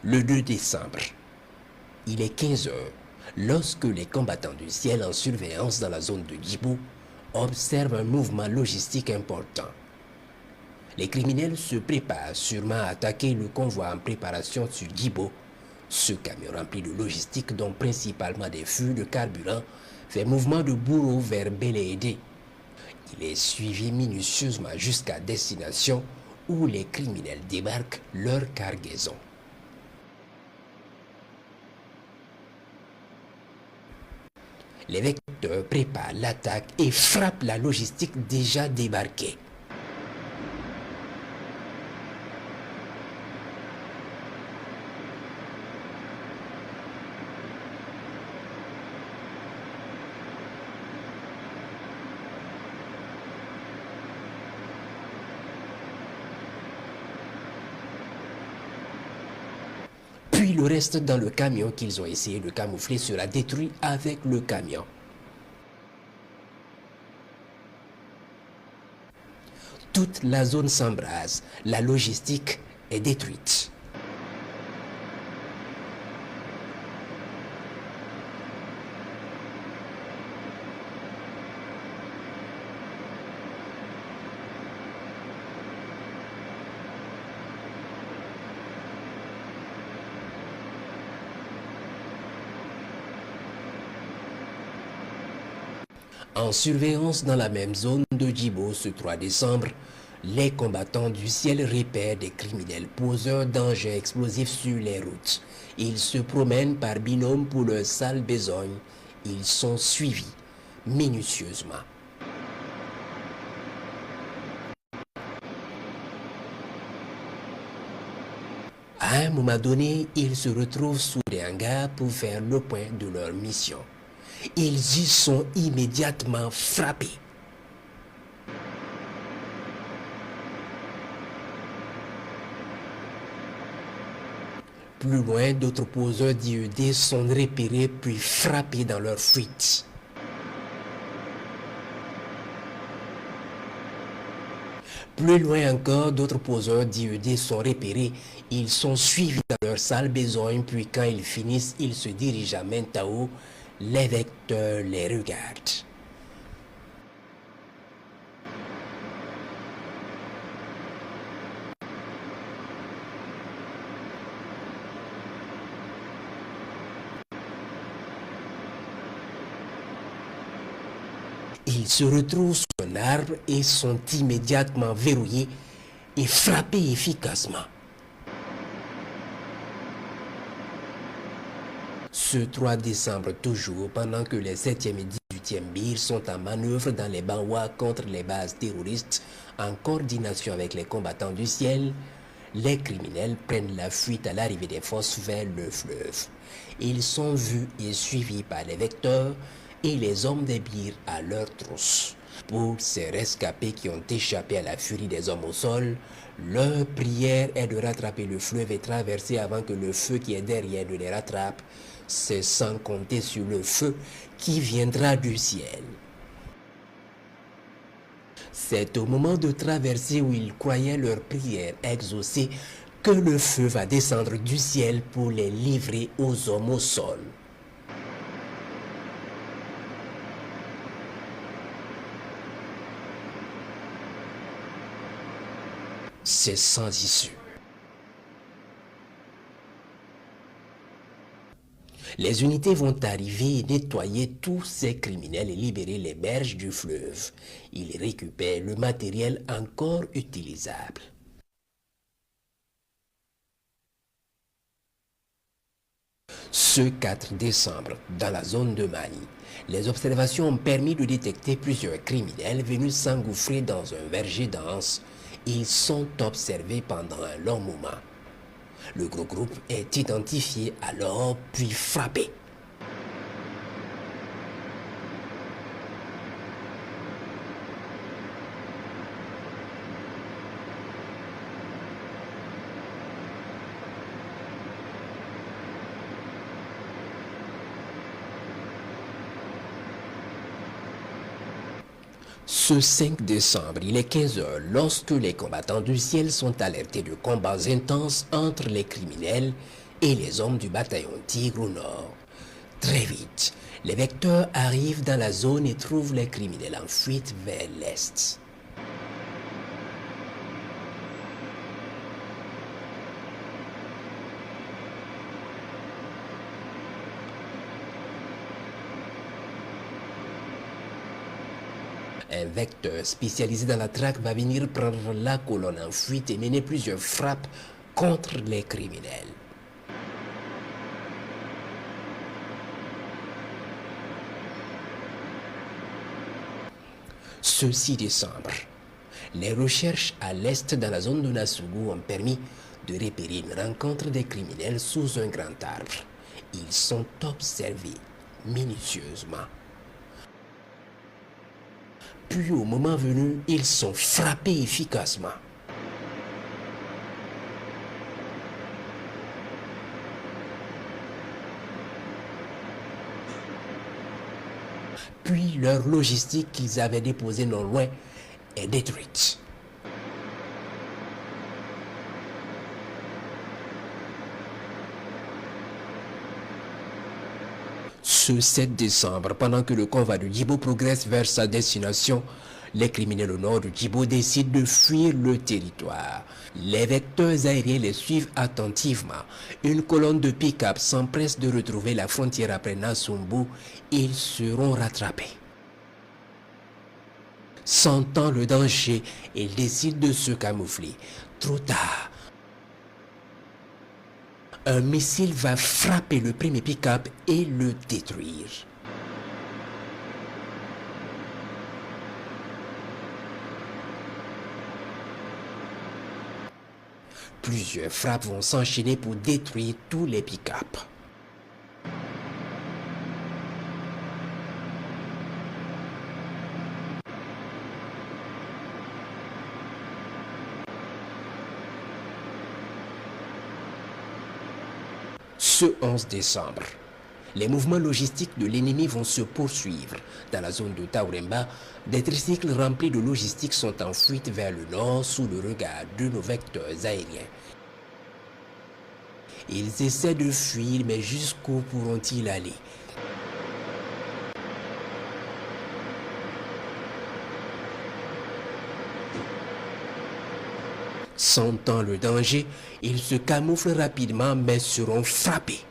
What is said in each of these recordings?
Le 2 décembre, il est 15 heures, lorsque les combattants du ciel en surveillance dans la zone de Djibo observent un mouvement logistique important. Les criminels se préparent sûrement à attaquer le convoi en préparation sur Djibo. Ce camion rempli de logistique, dont principalement des fûts de carburant, fait mouvement de bourreau vers Belédé. Il est suivi minutieusement jusqu'à destination où les criminels débarquent leur cargaison. Les vecteurs préparent l'attaque et frappent la logistique déjà débarquée. Puis le reste dans le camion qu'ils ont essayé de camoufler sera détruit avec le camion. Toute la zone s'embrase, la logistique est détruite. En surveillance dans la même zone de Djibo ce 3 décembre, les combattants du ciel repèrent des criminels poseurs d'engins explosifs sur les routes. Ils se promènent par binôme pour leur sale besogne. Ils sont suivis minutieusement. À un moment donné, ils se retrouvent sous des hangars pour faire le point de leur mission. Ils y sont immédiatement frappés. Plus loin, d'autres poseurs d'IED sont repérés puis frappés dans leur fuite. Plus loin encore, d'autres poseurs d'IED sont repérés. Ils sont suivis dans leur sale besogne, puis quand ils finissent, ils se dirigent à Mentao. Les vecteurs les regardent. Ils se retrouvent sous un arbre et sont immédiatement verrouillés et frappés efficacement. Ce 3 décembre toujours, pendant que les 7e et 18e BIR sont en manœuvre dans les Banwa contre les bases terroristes en coordination avec les combattants du ciel, les criminels prennent la fuite à l'arrivée des forces vers le fleuve. Ils sont vus et suivis par les vecteurs et les hommes des BIR à leur trousse. Pour ces rescapés qui ont échappé à la furie des hommes au sol, leur prière est de rattraper le fleuve et traverser avant que le feu qui est derrière ne les rattrape. C'est sans compter sur le feu qui viendra du ciel. C'est au moment de traverser où ils croyaient leur prière exaucée que le feu va descendre du ciel pour les livrer aux hommes au sol. C'est sans issue. Les unités vont arriver et nettoyer tous ces criminels et libérer les berges du fleuve. Ils récupèrent le matériel encore utilisable. Ce 4 décembre, dans la zone de Mani, les observations ont permis de détecter plusieurs criminels venus s'engouffrer dans un verger dense. Ils sont observés pendant un long moment. Le gros groupe est identifié alors puis frappé. Ce 5 décembre, il est 15 heures, lorsque les combattants du ciel sont alertés de combats intenses entre les criminels et les hommes du bataillon Tigre au nord. Très vite, les vecteurs arrivent dans la zone et trouvent les criminels en fuite vers l'est. Un vecteur spécialisé dans la traque va venir prendre la colonne en fuite et mener plusieurs frappes contre les criminels. Ce 6 décembre, les recherches à l'est dans la zone de Nassougou ont permis de repérer une rencontre des criminels sous un grand arbre. Ils sont observés minutieusement. Puis au moment venu, ils sont frappés efficacement. Puis leur logistique qu'ils avaient déposée non loin est détruite. Ce 7 décembre, pendant que le convoi de Djibo progresse vers sa destination, les criminels au nord de Djibo décident de fuir le territoire. Les vecteurs aériens les suivent attentivement. Une colonne de pick-up s'empresse de retrouver la frontière après Nassumbu. Ils seront rattrapés. Sentant le danger, ils décident de se camoufler. Trop tard. Un missile va frapper le premier pick-up et le détruire. Plusieurs frappes vont s'enchaîner pour détruire tous les pick-up. Ce 11 décembre, les mouvements logistiques de l'ennemi vont se poursuivre. Dans la zone de Tauremba, des tricycles remplis de logistique sont en fuite vers le nord sous le regard de nos vecteurs aériens. Ils essaient de fuir, mais jusqu'où pourront-ils aller? Sentant le danger, ils se camouflent rapidement mais seront frappés.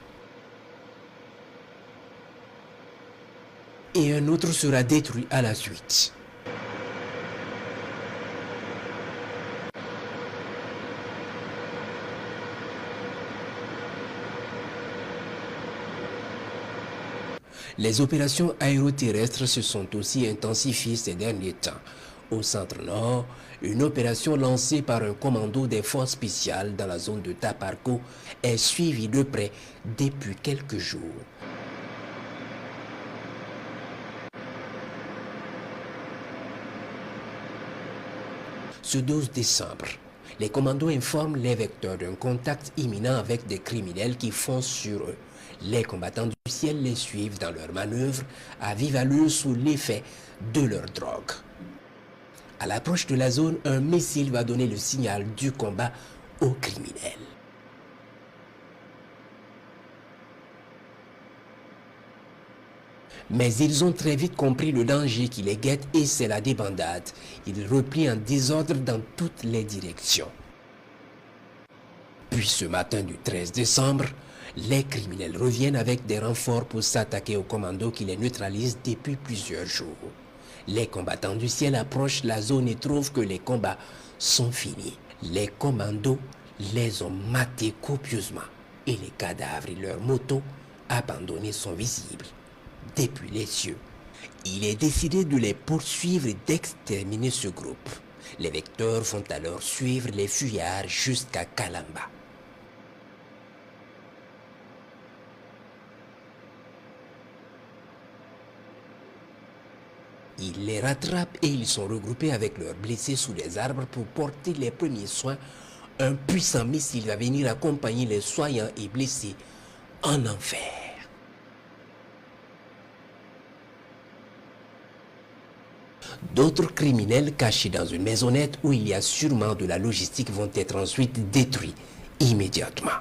Et un autre sera détruit à la suite. Les opérations aéroterrestres se sont aussi intensifiées ces derniers temps. Au centre-nord, une opération lancée par un commando des forces spéciales dans la zone de Taparco est suivie de près depuis quelques jours. Ce 12 décembre, les commandos informent les vecteurs d'un contact imminent avec des criminels qui foncent sur eux. Les combattants du ciel les suivent dans leurs manœuvres à vive allure sous l'effet de leur drogue. À l'approche de la zone, un missile va donner le signal du combat aux criminels. Mais ils ont très vite compris le danger qui les guette et c'est la débandade. Ils replient en désordre dans toutes les directions. Puis ce matin du 13 décembre, les criminels reviennent avec des renforts pour s'attaquer aux commandos qui les neutralisent depuis plusieurs jours. Les combattants du ciel approchent la zone et trouvent que les combats sont finis. Les commandos les ont matés copieusement et les cadavres et leurs motos abandonnés sont visibles depuis les cieux. Il est décidé de les poursuivre et d'exterminer ce groupe. Les vecteurs vont alors suivre les fuyards jusqu'à Kalamba. Ils les rattrapent et ils sont regroupés avec leurs blessés sous les arbres pour porter les premiers soins. Un puissant missile va venir accompagner les soignants et blessés en enfer. D'autres criminels cachés dans une maisonnette où il y a sûrement de la logistique vont être ensuite détruits immédiatement.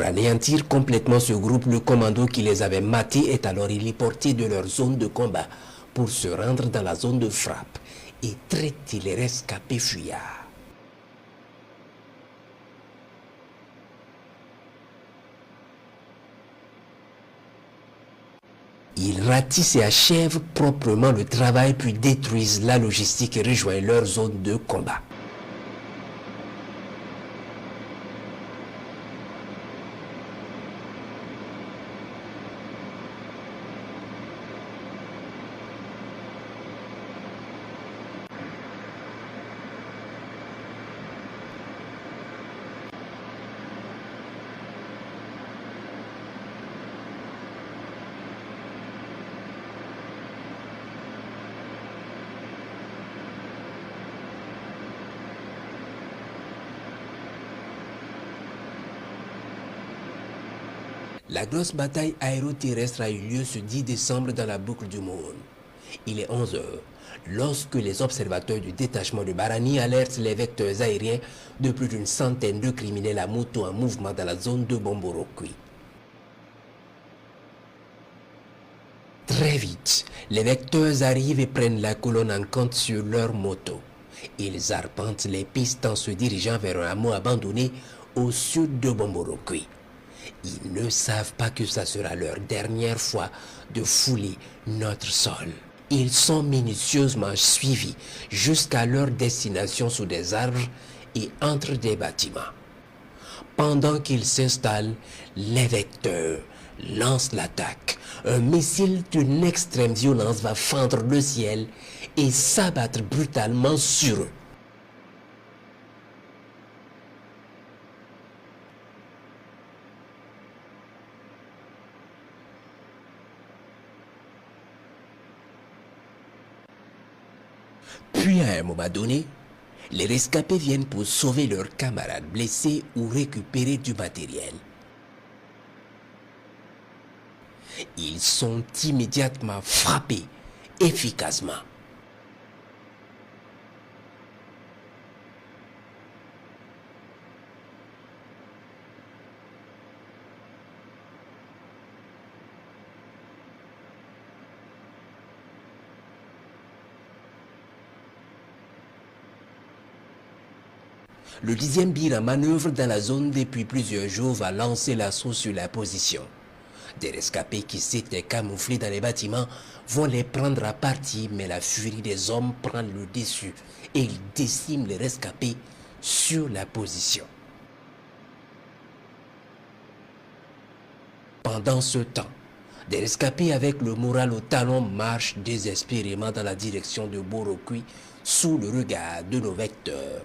Pour anéantir complètement ce groupe, le commando qui les avait matés est alors héliporté de leur zone de combat pour se rendre dans la zone de frappe et traiter les rescapés fuyards. Ils ratissent et achèvent proprement le travail puis détruisent la logistique et rejoignent leur zone de combat. La grosse bataille aéroterrestre a eu lieu ce 10 décembre dans la boucle du Monde. Il est 11 heures lorsque les observateurs du détachement de Barani alertent les vecteurs aériens de plus d'une centaine de criminels à moto en mouvement dans la zone de Bomborokwi. Très vite, les vecteurs arrivent et prennent la colonne en compte sur leur moto. Ils arpentent les pistes en se dirigeant vers un hameau abandonné au sud de Bomborokwi. Ils ne savent pas que ça sera leur dernière fois de fouler notre sol. Ils sont minutieusement suivis jusqu'à leur destination sous des arbres et entre des bâtiments. Pendant qu'ils s'installent, les vecteurs lancent l'attaque. Un missile d'une extrême violence va fendre le ciel et s'abattre brutalement sur eux. Puis à un moment donné, les rescapés viennent pour sauver leurs camarades blessés ou récupérer du matériel. Ils sont immédiatement frappés efficacement. Le 10e BIR en manœuvre dans la zone depuis plusieurs jours va lancer l'assaut sur la position. Des rescapés qui s'étaient camouflés dans les bâtiments vont les prendre à partie, mais la furie des hommes prend le dessus et ils déciment les rescapés sur la position. Pendant ce temps, des rescapés avec le moral au talon marchent désespérément dans la direction de Borokwi sous le regard de nos vecteurs.